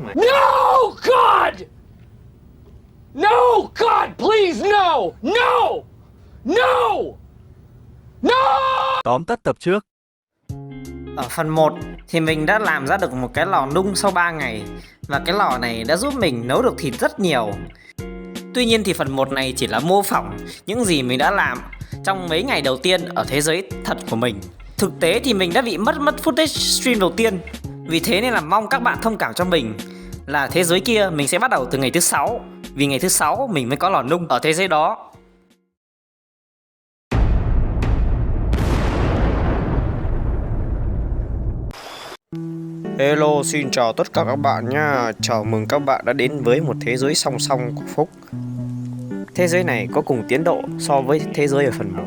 mà. No, God! No, God, please, no! No! No! No! Tóm tắt tập trước. Ở phần 1 thì mình đã làm ra được một cái lò nung sau 3 ngày. Và cái lò này đã giúp mình nấu được thịt rất nhiều. Tuy nhiên thì phần 1 này chỉ là mô phỏng những gì mình đã làm trong mấy ngày đầu tiên ở thế giới thật của mình. Thực tế thì mình đã bị mất footage stream đầu tiên. Vì thế nên là mong các bạn thông cảm cho mình là thế giới kia mình sẽ bắt đầu từ ngày thứ 6. Vì ngày thứ 6 mình mới có lò nung ở thế giới đó. Hello, xin chào tất cả các bạn nha. Chào mừng các bạn đã đến với một thế giới song song của Phúc. Thế giới này có cùng tiến độ so với thế giới ở phần 1.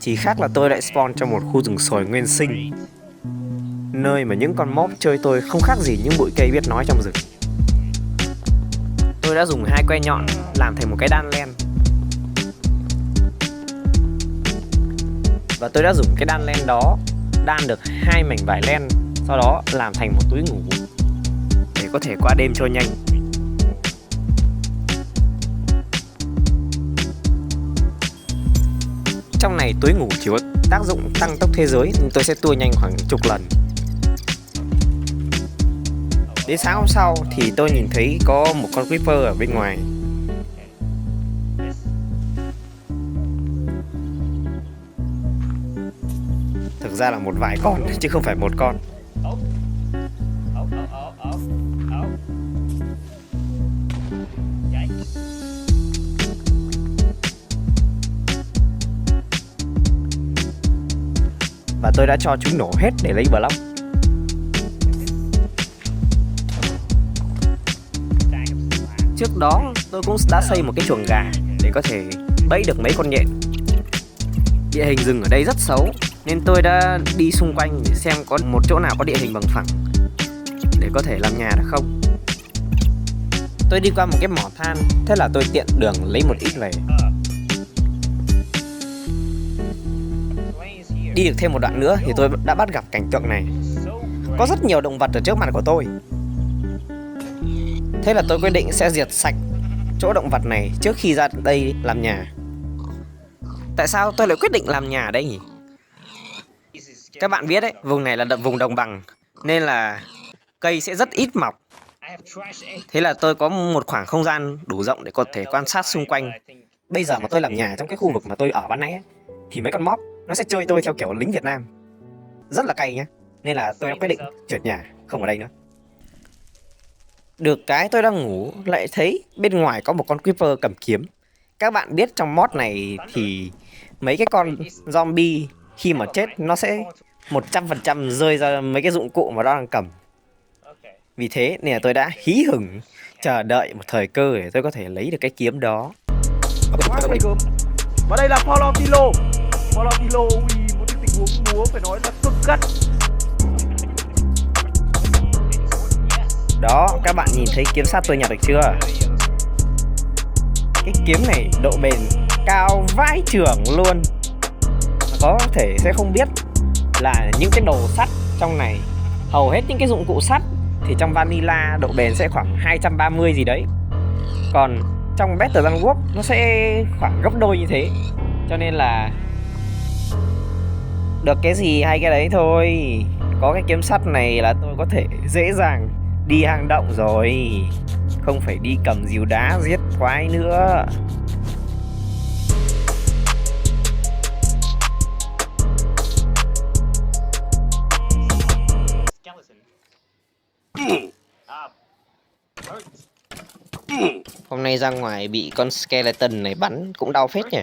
Chỉ khác là tôi lại spawn trong một khu rừng sồi nguyên sinh, nơi mà những con mob chơi tôi không khác gì những bụi cây biết nói trong rừng. Tôi đã dùng 2 que nhọn làm thành một cái đan len. Và tôi đã dùng cái đan len đó đan được 2 mảnh vải len, sau đó làm thành một túi ngủ để có thể qua đêm cho nhanh. Trong này túi ngủ chỉ có tác dụng tăng tốc thế giới nên tôi sẽ tua nhanh khoảng chục lần. Đến sáng hôm sau thì tôi nhìn thấy có một con creeper ở bên ngoài. Thực ra là một vài con chứ không phải một con. Và tôi đã cho chúng nổ hết để lấy block. Trước đó tôi cũng đã xây một cái chuồng gà để có thể bẫy được mấy con nhện. Địa hình rừng ở đây rất xấu nên tôi đã đi xung quanh để xem có một chỗ nào có địa hình bằng phẳng để có thể làm nhà được không. Tôi đi qua một cái mỏ than, thế là tôi tiện đường lấy một ít về. Đi được thêm một đoạn nữa thì tôi đã bắt gặp cảnh tượng này. Có rất nhiều động vật ở trước mặt của tôi. Thế là tôi quyết định sẽ diệt sạch chỗ động vật này trước khi ra đây làm nhà. Tại sao tôi lại quyết định làm nhà ở đây nhỉ? Các bạn biết đấy, vùng này là vùng đồng bằng nên là cây sẽ rất ít mọc. Thế là tôi có một khoảng không gian đủ rộng để có thể quan sát xung quanh. Bây giờ mà tôi làm nhà trong cái khu vực mà tôi ở ban nãy ấy, thì mấy con mob nó sẽ chơi tôi theo kiểu lính Việt Nam, rất là cay nhá. Nên là tôi đã quyết định chuyển nhà, không ở đây nữa. Được cái tôi đang ngủ lại thấy bên ngoài có một con creeper cầm kiếm. Các bạn biết trong mod này thì mấy cái con zombie khi mà chết nó sẽ 100% rơi ra mấy cái dụng cụ mà nó đang cầm. Vì thế nên là tôi đã hí hửng chờ đợi một thời cơ để tôi có thể lấy được cái kiếm đó. Và đây là Paulotilo. Paulotilo, một cái tình huống múa phải nói là cực gắt. Đó, các bạn nhìn thấy kiếm sắt tôi nhặt được chưa? Cái kiếm này độ bền cao vãi chưởng luôn. Có thể sẽ không biết là những cái đồ sắt trong này, hầu hết những cái dụng cụ sắt thì trong vanilla độ bền sẽ khoảng 230 gì đấy. Còn trong Better Than Work nó sẽ khoảng gấp đôi như thế. Cho nên là được cái gì hay cái đấy thôi. Có cái kiếm sắt này là tôi có thể dễ dàng đi hang động rồi, không phải đi cầm rìu đá giết quái nữa. Hôm nay ra ngoài bị con skeleton này bắn cũng đau phết nhỉ.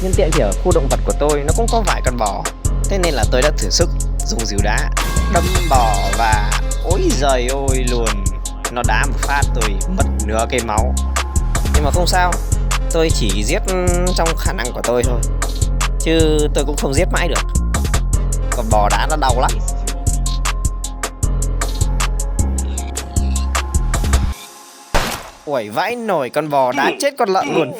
Nhân tiện thì ở khu động vật của tôi nó cũng có vài con bò, thế nên là tôi đã thử sức dùng rìu đá đâm bò và ôi giời ơi luôn, nó đá một phát tôi mất nửa cây máu. Nhưng mà không sao, tôi chỉ giết trong khả năng của tôi thôi, chứ tôi cũng không giết mãi được. Còn bò đá nó đau lắm. Uầy vãi nổi, con bò đá chết con lợn luôn.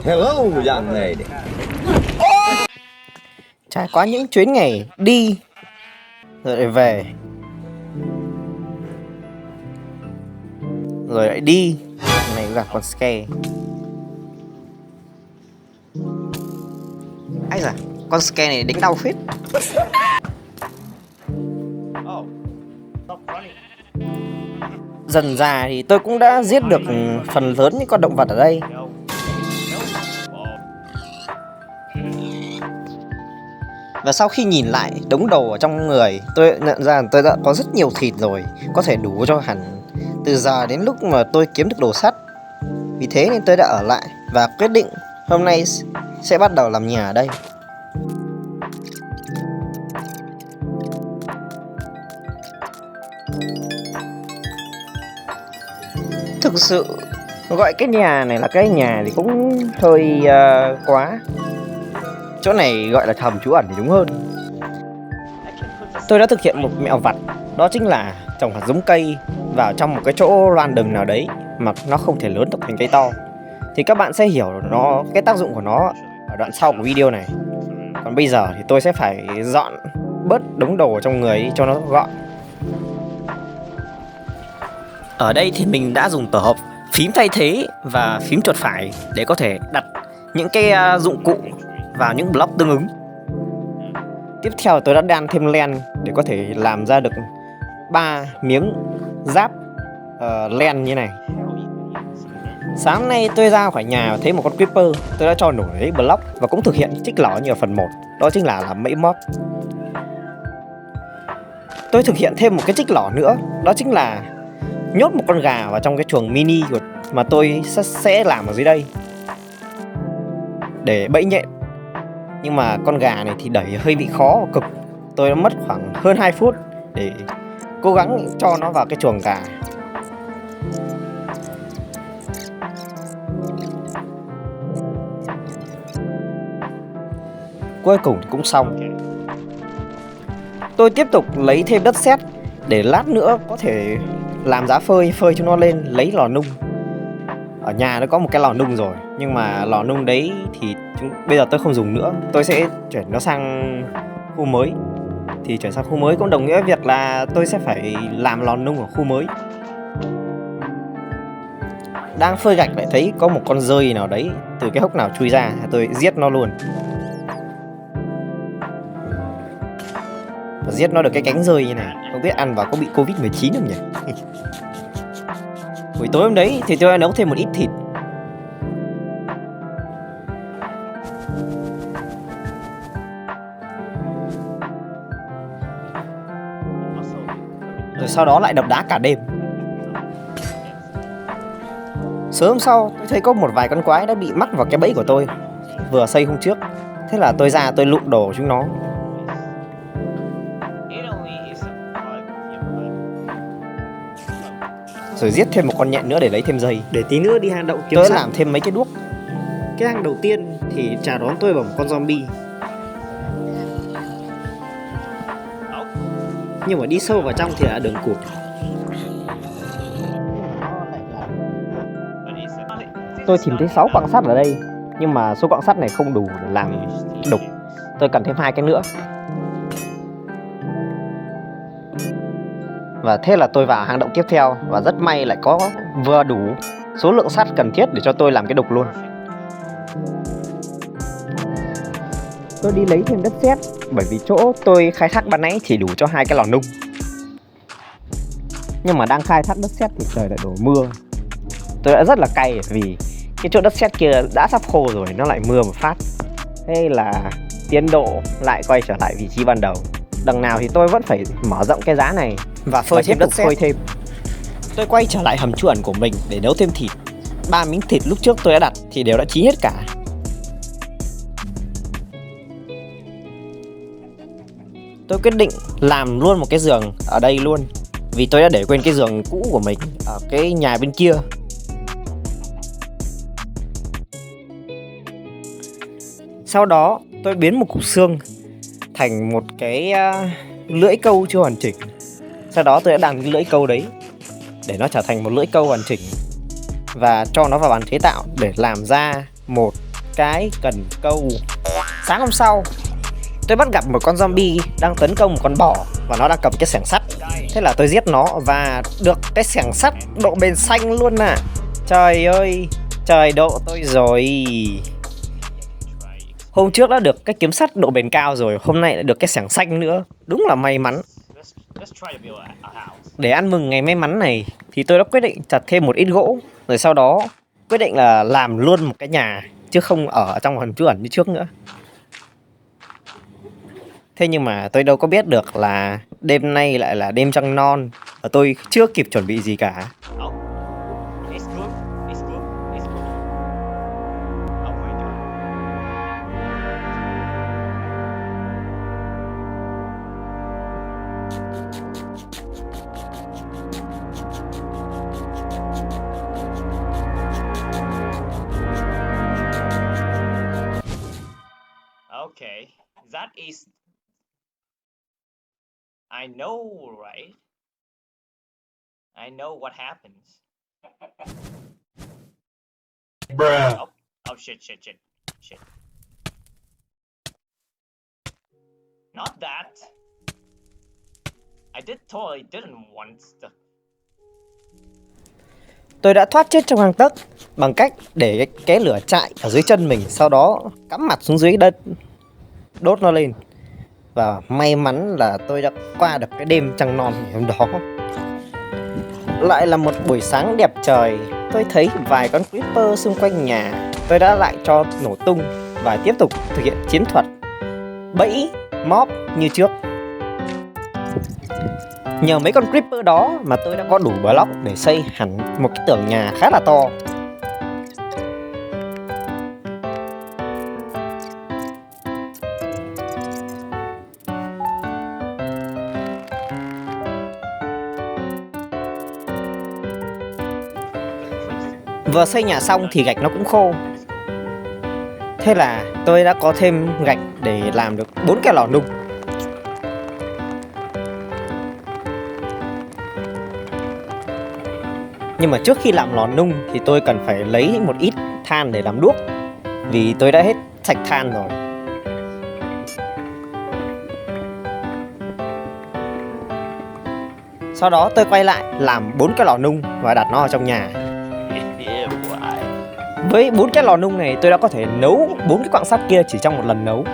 Hello, young lady. Trải qua những chuyến ngày đi rồi lại về, rồi lại đi. Này gặp con scare. Ây da, con scare này đánh đau phết. Dần dà thì tôi cũng đã giết được phần lớn những con động vật ở đây. Và sau khi nhìn lại đống đồ ở trong người, tôi nhận ra tôi đã có rất nhiều thịt rồi, có thể đủ cho hẳn từ giờ đến lúc mà tôi kiếm được đồ sắt. Vì thế nên tôi đã ở lại và quyết định hôm nay sẽ bắt đầu làm nhà ở đây. Thực sự gọi cái nhà này là cái nhà thì cũng hơi quá. Chỗ này gọi là hầm trú ẩn thì đúng hơn. Tôi đã thực hiện một mẹo vặt, đó chính là trồng hạt giống cây vào trong một cái chỗ loan đừng nào đấy mà nó không thể lớn được thành cây to. Thì các bạn sẽ hiểu cái tác dụng của nó ở đoạn sau của video này. Còn bây giờ thì tôi sẽ phải dọn bớt đống đồ trong người đi cho nó gọn. Ở đây thì mình đã dùng tổ hợp phím thay thế và phím chuột phải để có thể đặt những cái dụng cụ vào những block tương ứng. Tiếp theo tôi đã đan thêm len để có thể làm ra được 3 miếng giáp len như này. Sáng nay tôi ra khỏi nhà và thấy một con creeper, tôi đã cho nổ lấy block và cũng thực hiện trích lỏ như ở phần 1, đó chính là làm bẫy mob. Tôi thực hiện thêm một cái trích lỏ nữa, đó chính là nhốt một con gà vào trong cái chuồng mini mà tôi sẽ làm ở dưới đây để bẫy nhện. Nhưng mà con gà này thì đẩy hơi bị khó cực. Tôi đã mất khoảng hơn 2 phút để cố gắng cho nó vào cái chuồng gà. Cuối cùng thì cũng xong. Tôi tiếp tục lấy thêm đất sét để lát nữa có thể làm giá phơi cho nó lên, lấy lò nung. Ở nhà nó có một cái lò nung rồi, nhưng mà lò nung đấy thì bây giờ tôi không dùng nữa. Tôi sẽ chuyển nó sang khu mới. Thì chuyển sang khu mới cũng đồng nghĩa việc là tôi sẽ phải làm lò nung ở khu mới. Đang phơi gạch lại thấy có một con dơi nào đấy từ cái hốc nào chui ra, tôi giết nó luôn. Và giết nó được cái cánh dơi như này, không biết ăn vào có bị Covid-19 không nhỉ? Buổi tối hôm đấy thì tôi đã nấu thêm một ít thịt. Rồi sau đó lại đập đá cả đêm. Sớm sau tôi thấy có một vài con quái đã bị mắc vào cái bẫy của tôi vừa xây hôm trước. Thế là tôi ra tôi lụm đồ chúng nó. Rồi giết thêm một con nhện nữa để lấy thêm dây, để tí nữa đi hang động kiếm sắt. Tôi làm thêm mấy cái đuốc. Cái hang đầu tiên thì chào đón tôi bằng một con zombie. Nhưng mà đi sâu vào trong thì là đường cụt. Tôi tìm thấy 6 quặng sắt ở đây, nhưng mà số quặng sắt này không đủ để làm đục. Tôi cần thêm 2 cái nữa. Và thế là tôi vào hang động tiếp theo, và rất may lại có vừa đủ số lượng sắt cần thiết để cho tôi làm cái đục luôn. Tôi đi lấy thêm đất sét, bởi vì chỗ tôi khai thác ban nãy chỉ đủ cho 2 cái lò nung. Nhưng mà đang khai thác đất sét thì trời lại đổ mưa. Tôi đã rất là cay vì cái chỗ đất sét kia đã sắp khô rồi, nó lại mưa một phát. Thế là tiến độ lại quay trở lại vị trí ban đầu. Đằng nào thì tôi vẫn phải mở rộng cái giá này và phơi thêm đất sét. Tôi quay trở lại hầm trú ẩn của mình để nấu thêm thịt. 3 miếng thịt lúc trước tôi đã đặt thì đều đã chín hết cả. Tôi quyết định làm luôn một cái giường ở đây luôn, vì tôi đã để quên cái giường cũ của mình ở cái nhà bên kia. Sau đó tôi biến một cục xương thành một cái lưỡi câu chưa hoàn chỉnh. Sau đó tôi đã đàn cái lưỡi câu đấy để nó trở thành một lưỡi câu hoàn chỉnh và cho nó vào bàn chế tạo để làm ra một cái cần câu. Sáng hôm sau tôi bắt gặp một con zombie đang tấn công một con bò và nó đang cầm cái xẻng sắt. Thế là tôi giết nó và được cái xẻng sắt độ bền xanh luôn à. Trời ơi, trời độ tôi rồi. Hôm trước đã được cái kiếm sắt độ bền cao rồi, hôm nay lại được cái xẻng xanh nữa. Đúng là may mắn. Để ăn mừng ngày may mắn này thì tôi đã quyết định chặt thêm một ít gỗ, rồi sau đó quyết định là làm luôn một cái nhà, chứ không ở trong hầm trú ẩn như trước nữa. Thế nhưng mà tôi đâu có biết được là đêm nay lại là đêm trăng non và tôi chưa kịp chuẩn bị gì cả. Okay, that is. I know, right? I know what happens. Bruh. Oh shit. Not that. I totally didn't want the. Tôi đã thoát chết trong gang tấc bằng cách để cái lửa trại ở dưới chân mình, sau đó cắm mặt xuống dưới đất, đốt nó lên. Và may mắn là tôi đã qua được cái đêm trăng non ngày hôm đó. Lại là một buổi sáng đẹp trời, tôi thấy vài con creeper xung quanh nhà. Tôi đã lại cho nổ tung và tiếp tục thực hiện chiến thuật bẫy mob như trước. Nhờ mấy con creeper đó mà tôi đã có đủ block để xây hẳn một cái tường nhà khá là to. Vừa xây nhà xong thì gạch nó cũng khô. Thế là tôi đã có thêm gạch để làm được 4 cái lò nung. Nhưng mà trước khi làm lò nung thì tôi cần phải lấy một ít than để làm đuốc, vì tôi đã hết sạch than rồi. Sau đó tôi quay lại làm 4 cái lò nung và đặt nó ở trong nhà. Với 4 cái lò nung này tôi đã có thể nấu 4 cái quặng sắt kia chỉ trong một lần nấu.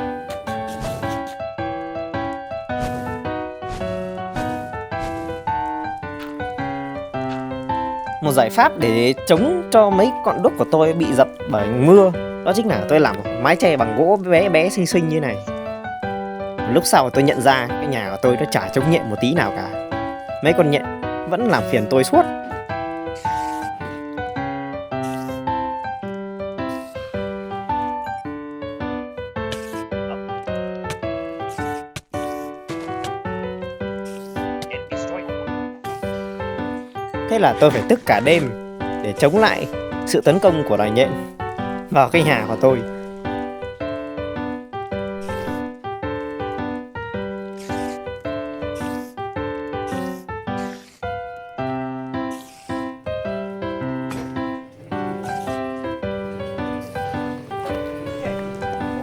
Một giải pháp để chống cho mấy con đúc của tôi bị dập bởi mưa, đó chính là tôi làm một mái che bằng gỗ bé bé xinh xinh như này. Lúc sau tôi nhận ra cái nhà của tôi nó chả chống nhện một tí nào cả. Mấy con nhện vẫn làm phiền tôi suốt. Thế là tôi phải thức cả đêm để chống lại sự tấn công của loài nhện vào cái nhà của tôi.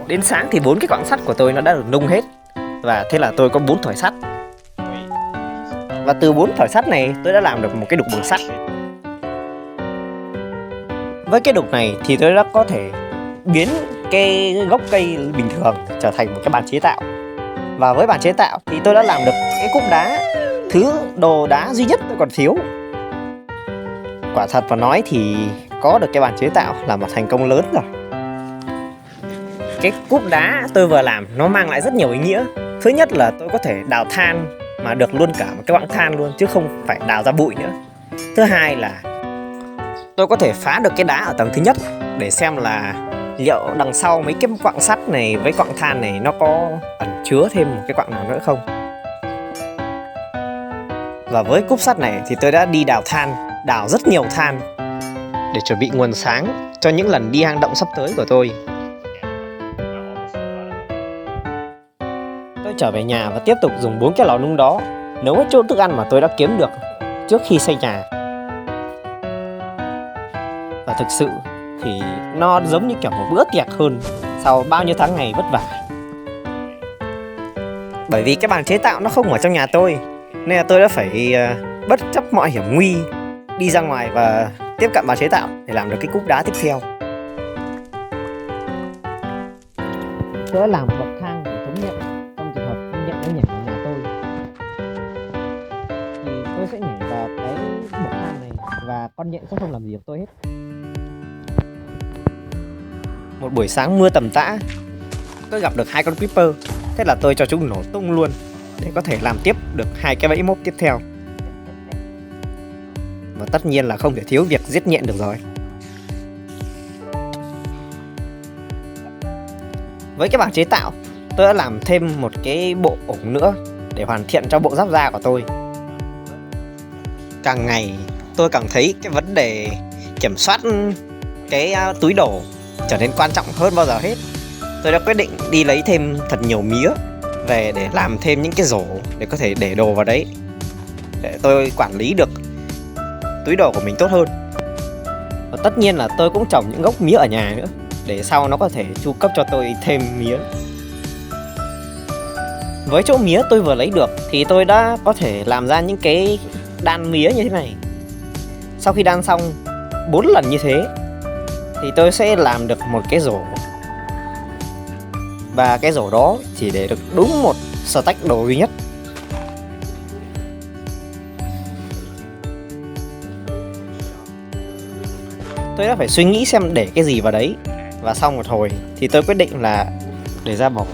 Đến sáng thì 4 cái quặng sắt của tôi nó đã được nung hết. Và thế là tôi có 4 thỏi sắt. Và từ 4 thỏi sắt này tôi đã làm được một cái đục bằng sắt. Với cái đục này thì tôi đã có thể biến cái gốc cây bình thường trở thành một cái bàn chế tạo. Và với bàn chế tạo thì tôi đã làm được cái cúp đá, thứ đồ đá duy nhất tôi còn thiếu. Quả thật mà nói thì có được cái bàn chế tạo là một thành công lớn rồi. Cái cúp đá tôi vừa làm nó mang lại rất nhiều ý nghĩa. Thứ nhất là tôi có thể đào than mà được luôn cả một cái quặng than luôn, chứ không phải đào ra bụi nữa. Thứ hai là tôi có thể phá được cái đá ở tầng thứ nhất để xem là liệu đằng sau mấy cái quặng sắt này với quặng than này nó có ẩn chứa thêm một cái quặng nào nữa không. Và với cúp sắt này thì tôi đã đi đào than, đào rất nhiều than để chuẩn bị nguồn sáng cho những lần đi hang động sắp tới của tôi. Tôi trở về nhà và tiếp tục dùng 4 cái lò nung đó nấu hết chỗ thức ăn mà tôi đã kiếm được trước khi xây nhà. Và thực sự thì nó giống như kiểu một bữa tiệc hơn sau bao nhiêu tháng ngày vất vả. Bởi vì cái bàn chế tạo nó không ở trong nhà tôi Nên là tôi đã phải bất chấp mọi hiểm nguy đi ra ngoài và tiếp cận bàn chế tạo để làm được cái cúp đá tiếp theo. Tôi đã làm bậc thang để chống nhận trong trường hợp không nhận nó nhảy vào nhà tôi. Thì tôi sẽ nhảy vào cái bậc thang này và con nhện sẽ không làm gì được tôi hết. Một buổi sáng mưa tầm tã, tôi gặp được 2 con creeper. Thế là tôi cho chúng nổ tung luôn để có thể làm tiếp được 2 cái bẫy mốc tiếp theo. Và tất nhiên là không thể thiếu việc giết nhện được rồi. Với cái bảng chế tạo, tôi đã làm thêm một cái bộ ủng nữa để hoàn thiện cho bộ giáp da của tôi. Càng ngày tôi càng thấy cái vấn đề kiểm soát cái túi đồ trở nên quan trọng hơn bao giờ hết. Tôi đã quyết định đi lấy thêm thật nhiều mía về để làm thêm những cái rổ để có thể để đồ vào đấy, để tôi quản lý được túi đồ của mình tốt hơn. Và tất nhiên là tôi cũng trồng những gốc mía ở nhà nữa, để sau nó có thể chu cấp cho tôi thêm mía. Với chỗ mía tôi vừa lấy được thì tôi đã có thể làm ra những cái đan mía như thế này. Sau khi đan xong 4 lần như thế thì tôi sẽ làm được một cái rổ. Và cái rổ đó chỉ để được đúng một stack đồ duy nhất. Tôi đã phải suy nghĩ xem để cái gì vào đấy. Và sau một hồi thì tôi quyết định là để ra bò.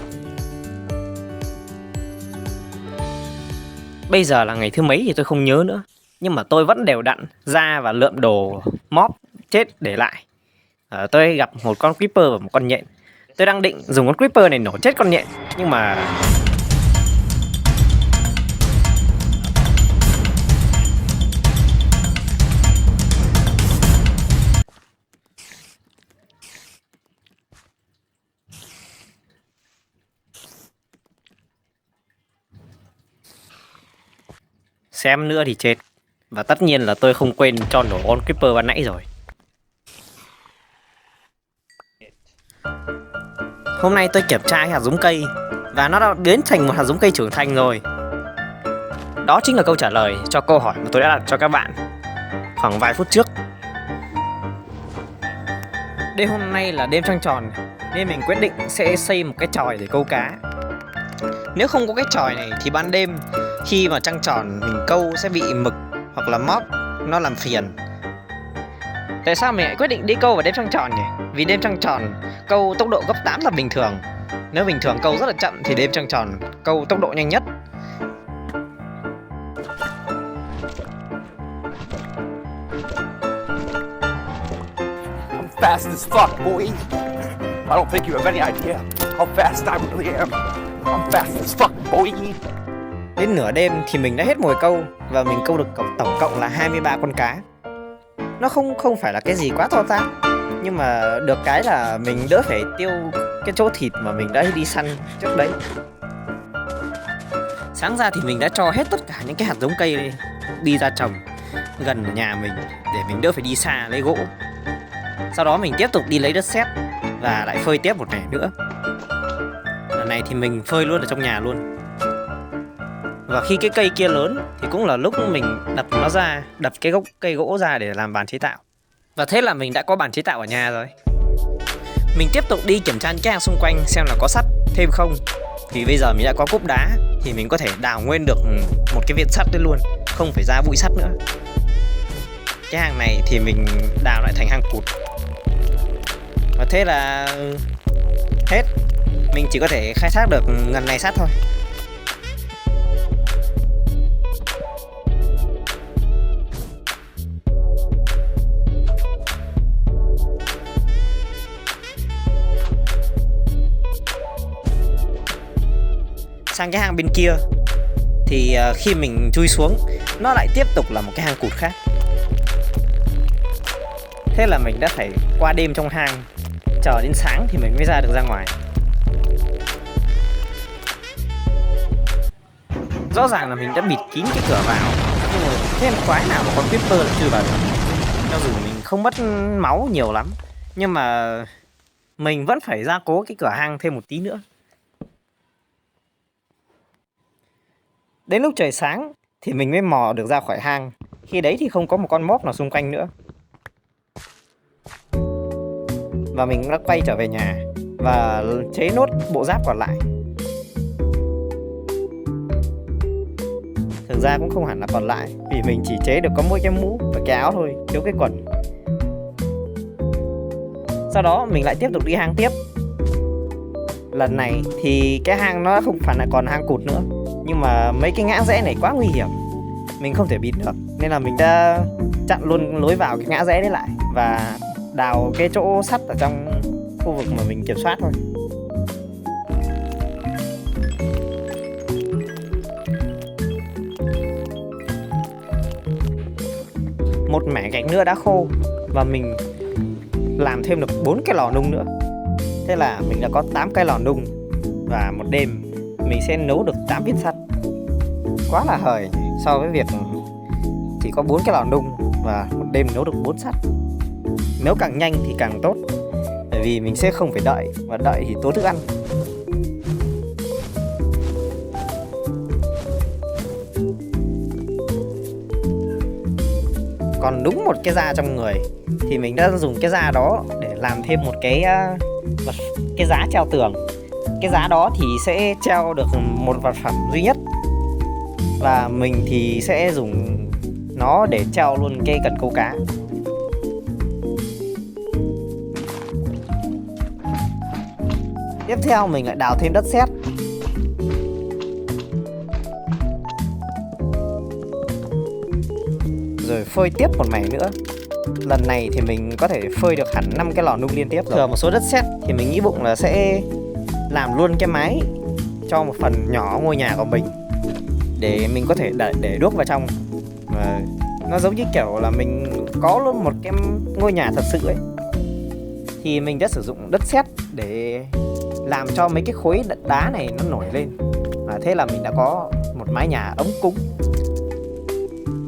Bây giờ là ngày thứ mấy thì tôi không nhớ nữa, nhưng mà tôi vẫn đều đặn ra và lượm đồ mob chết để lại. Tôi gặp một con creeper và một con nhện. Tôi đang định dùng con creeper này nổ chết con nhện, nhưng mà xem nữa thì chết. Và tất nhiên là tôi không quên cho nổ con creeper ban nãy rồi. Hôm nay tôi kiểm tra cái hạt giống cây và nó đã biến thành một hạt giống cây trưởng thành rồi. Đó chính là câu trả lời cho câu hỏi mà tôi đã đặt cho các bạn khoảng vài phút trước. Đêm hôm nay là đêm trăng tròn nên mình quyết định sẽ xây một cái chòi để câu cá. Nếu không có cái chòi này thì ban đêm khi mà trăng tròn mình câu sẽ bị mực hoặc là mob nó làm phiền. Tại sao mình lại quyết định đi câu vào đêm trăng tròn nhỉ? Vì đêm trăng tròn câu tốc độ gấp 8 là bình thường. Nếu bình thường câu rất là chậm thì đêm trăng tròn câu tốc độ nhanh nhất. I'm fast as fuck, boy. I don't think you have any idea how fast I really am. I'm fast as fuck, boy. Đến nửa đêm thì mình đã hết mồi câu và mình câu được tổng cộng là 23 con cá. Nó không phải là cái gì quá to tát, nhưng mà được cái là mình đỡ phải tiêu cái chỗ thịt mà mình đã đi săn trước đấy. Sáng ra thì mình đã cho hết tất cả những cái hạt giống cây đi ra trồng gần nhà mình để mình đỡ phải đi xa lấy gỗ. Sau đó mình tiếp tục đi lấy đất sét và lại phơi tiếp một ngày nữa. Lần này thì mình phơi luôn ở trong nhà luôn. Và khi cái cây kia lớn thì cũng là lúc mình đập nó ra, đập cái gốc cây gỗ ra để làm bàn chế tạo. Và thế là mình đã có bàn chế tạo ở nhà rồi. Mình tiếp tục đi kiểm tra những cái hàng xung quanh xem là có sắt thêm không. Vì bây giờ mình đã có cúp đá thì mình có thể đào nguyên được một cái viên sắt đấy luôn, không phải ra bụi sắt nữa. Cái hàng này thì mình đào lại thành hang cụt. Và thế là hết. Mình chỉ có thể khai thác được ngần này sắt thôi. Sang cái hang bên kia thì khi mình chui xuống nó lại tiếp tục là một cái hang cụt khác. Thế là mình đã phải qua đêm trong hang, chờ đến sáng thì mình mới ra được ra ngoài. Rõ ràng là mình đã bịt kín cái cửa vào, nhưng mà thêm quái nào mà con creeper lại chui vào được. Cho dù mình không mất máu nhiều lắm, nhưng mà mình vẫn phải gia cố cái cửa hang thêm một tí nữa. Đến lúc trời sáng thì mình mới mò được ra khỏi hang. Khi đấy thì không có một con mob nào xung quanh nữa. Và mình đã quay trở về nhà và chế nốt bộ giáp còn lại. Thực ra cũng không hẳn là còn lại, vì mình chỉ chế được có mỗi cái mũ và cái áo thôi, thiếu cái quần. Sau đó mình lại tiếp tục đi hang tiếp. Lần này thì cái hang nó không phải là còn hang cụt nữa, nhưng mà mấy cái ngã rẽ này quá nguy hiểm, mình không thể bịt được, nên là mình đã chặn luôn lối vào cái ngã rẽ đấy lại và đào cái chỗ sắt ở trong khu vực mà mình kiểm soát thôi. Một mẻ gạch nữa đã khô và mình làm thêm được 4 cái lò nung nữa. Thế là mình đã có 8 cái lò nung và một đêm mình sẽ nấu được 8 viên sắt. Quá là hời so với việc chỉ có 4 cái lò nung và một đêm nấu được 4 sắt. Nấu càng nhanh thì càng tốt, bởi vì mình sẽ không phải đợi, và đợi thì tốn thức ăn. Còn đúng một cái da trong người thì mình đã dùng cái da đó để làm thêm một cái giá treo tường. Cái giá đó thì sẽ treo được một vật phẩm duy nhất, và mình thì sẽ dùng nó để treo luôn cái cần câu cá. Tiếp theo mình lại đào thêm đất sét. Rồi phơi tiếp một mẻ nữa. Lần này thì mình có thể phơi được hẳn 5 cái lò nung liên tiếp rồi. Thừa một số đất sét thì mình nghĩ bụng là sẽ làm luôn cái mái cho một phần nhỏ ngôi nhà của mình, để mình có thể để đuốc vào trong. Và nó giống như kiểu là mình có luôn một cái ngôi nhà thật sự ấy. Thì mình đã sử dụng đất sét để làm cho mấy cái khối đá này nó nổi lên, và thế là mình đã có một mái nhà ấm cúng.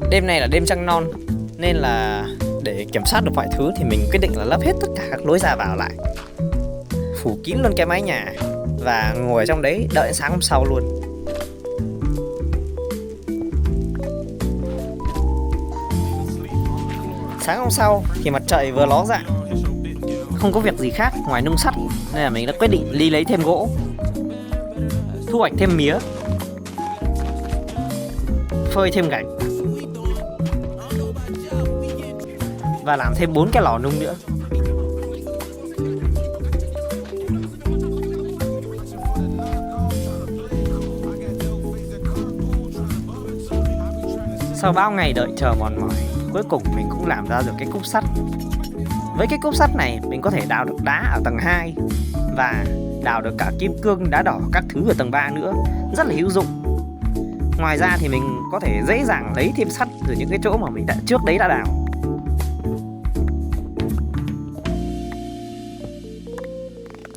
Đêm này là đêm trăng non, nên là để kiểm soát được mọi thứ thì mình quyết định là lấp hết tất cả các lối ra vào lại, phủ kín luôn cái mái nhà và ngồi ở trong đấy đợi sáng hôm sau luôn. Sáng hôm sau thì mặt trời vừa ló dạng, không có việc gì khác ngoài nung sắt, nên là mình đã quyết định đi lấy thêm gỗ, thu hoạch thêm mía, phơi thêm gạch và làm thêm 4 cái lò nung nữa. Sau bao ngày đợi chờ mòn mỏi, cuối cùng mình cũng làm ra được cái cúp sắt. Với cái cúp sắt này mình có thể đào được đá ở tầng 2 và đào được cả kim cương, đá đỏ các thứ ở tầng 3 nữa, rất là hữu dụng. Ngoài ra thì mình có thể dễ dàng lấy thêm sắt từ những cái chỗ mà mình trước đấy đã đào.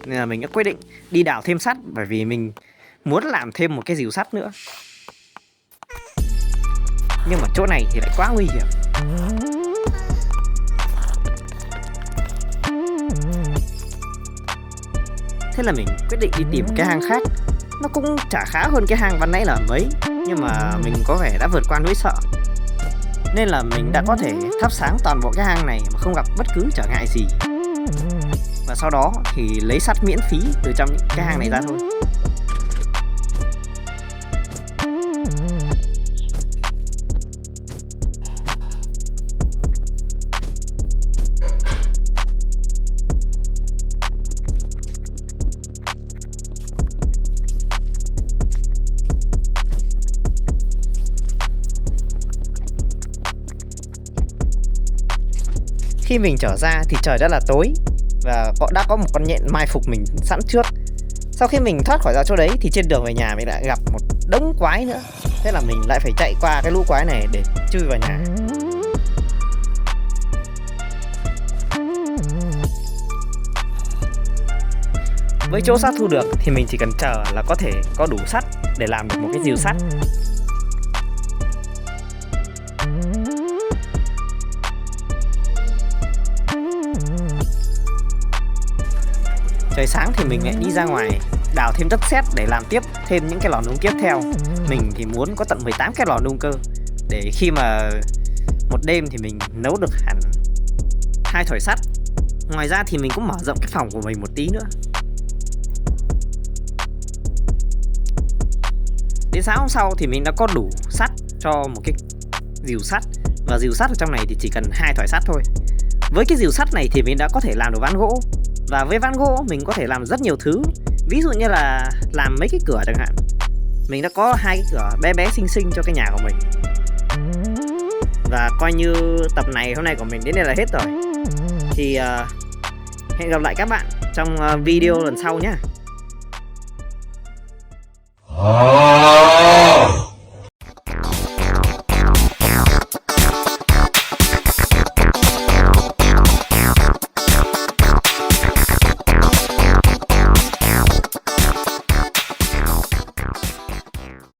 Nên là mình đã quyết định đi đào thêm sắt, bởi vì mình muốn làm thêm một cái rìu sắt nữa. Nhưng mà chỗ này thì lại quá nguy hiểm. Thế là mình quyết định đi tìm cái hang khác. Nó cũng chả khá hơn cái hang ban nãy là mấy, nhưng mà mình có vẻ đã vượt qua nỗi sợ, nên là mình đã có thể thắp sáng toàn bộ cái hang này mà không gặp bất cứ trở ngại gì. Và sau đó thì lấy sắt miễn phí từ trong những cái hang này ra thôi. Khi mình trở ra thì trời đã là tối và đã có một con nhện mai phục mình sẵn trước. Sau khi mình thoát khỏi ra chỗ đấy thì trên đường về nhà mình lại gặp một đống quái nữa. Thế là mình lại phải chạy qua cái lũ quái này để chui vào nhà. Với chỗ sắt thu được thì mình chỉ cần chờ là có thể có đủ sắt để làm được một cái rìu sắt. Trời sáng thì mình lại đi ra ngoài đào thêm đất sét để làm tiếp thêm những cái lò nung tiếp theo. Mình thì muốn có tận 18 cái lò nung cơ, để khi mà một đêm thì mình nấu được hẳn 2 thỏi sắt. Ngoài ra thì mình cũng mở rộng cái phòng của mình một tí nữa. Đến sáng hôm sau thì mình đã có đủ sắt cho một cái rìu sắt. Và rìu sắt ở trong này thì chỉ cần 2 thỏi sắt thôi. Với cái rìu sắt này thì mình đã có thể làm được ván gỗ. Và với ván gỗ mình có thể làm rất nhiều thứ. Ví dụ như là làm mấy cái cửa chẳng hạn. Mình đã có 2 cái cửa bé bé xinh xinh cho cái nhà của mình. Và coi như tập này hôm nay của mình đến đây là hết rồi. Thì hẹn gặp lại các bạn trong video lần sau nhé.